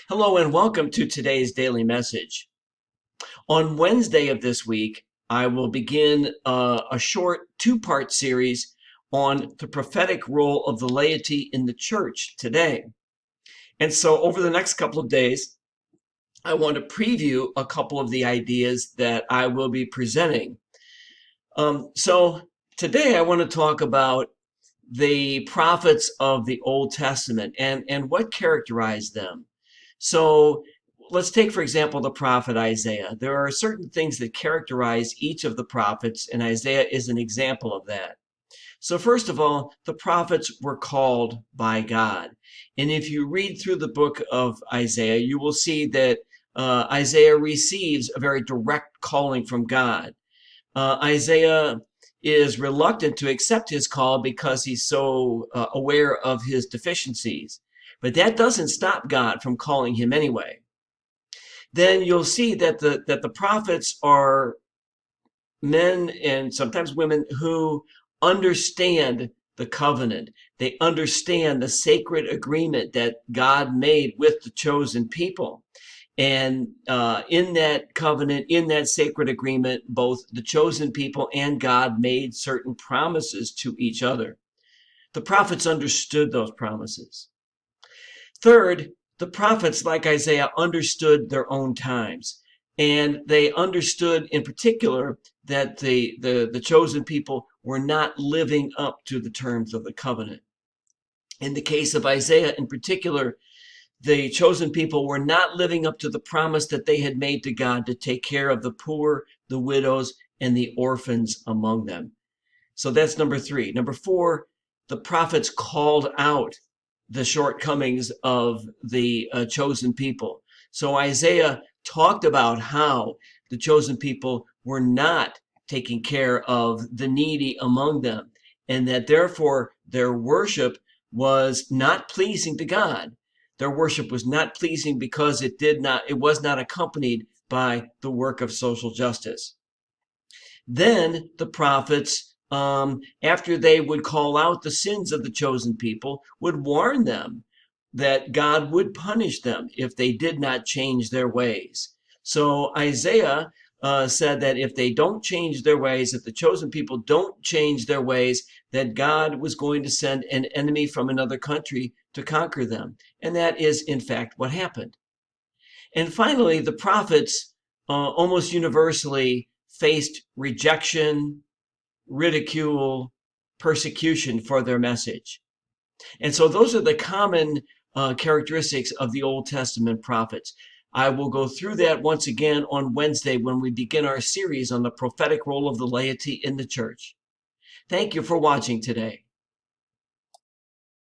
Hello and welcome to today's daily message. On Wednesday of this week, I will begin a short two-part series on the prophetic role of the laity in the church today. And so over the next couple of days, I want to preview a couple of the ideas that I will be presenting. So today I want to talk about the prophets of the Old Testament and what characterized them. So let's take, for example, the prophet Isaiah. There are certain things that characterize each of the prophets, and Isaiah is an example of that. So first of all, the prophets were called by God. And if you read through the book of Isaiah, you will see that Isaiah receives a very direct calling from God. Isaiah is reluctant to accept his call because he's so aware of his deficiencies. But that doesn't stop God from calling him anyway. Then you'll see that the prophets are men and sometimes women who understand the covenant. They understand the sacred agreement that God made with the chosen people. And in that covenant, in that sacred agreement, both the chosen people and God made certain promises to each other. The prophets understood those promises. Third, the prophets, like Isaiah, understood their own times. And they understood in particular that the chosen people were not living up to the terms of the covenant. In the case of Isaiah in particular, the chosen people were not living up to the promise that they had made to God to take care of the poor, the widows, and the orphans among them. So that's number three. Number four, the prophets called out the shortcomings of the chosen people. So Isaiah talked about how the chosen people were not taking care of the needy among them, and that therefore their worship was not pleasing to God. Their worship was not pleasing because it was not accompanied by the work of social justice. Then the prophets, after they would call out the sins of the chosen people, would warn them that God would punish them if they did not change their ways. So Isaiah said that if they don't change their ways, if the chosen people don't change their ways, that God was going to send an enemy from another country to conquer them. And that is, in fact, what happened. And finally, the prophets almost universally faced rejection, ridicule, persecution for their message. And so those are the common characteristics of the Old Testament prophets. I will go through that once again on Wednesday when we begin our series on the prophetic role of the laity in the church. Thank you for watching today.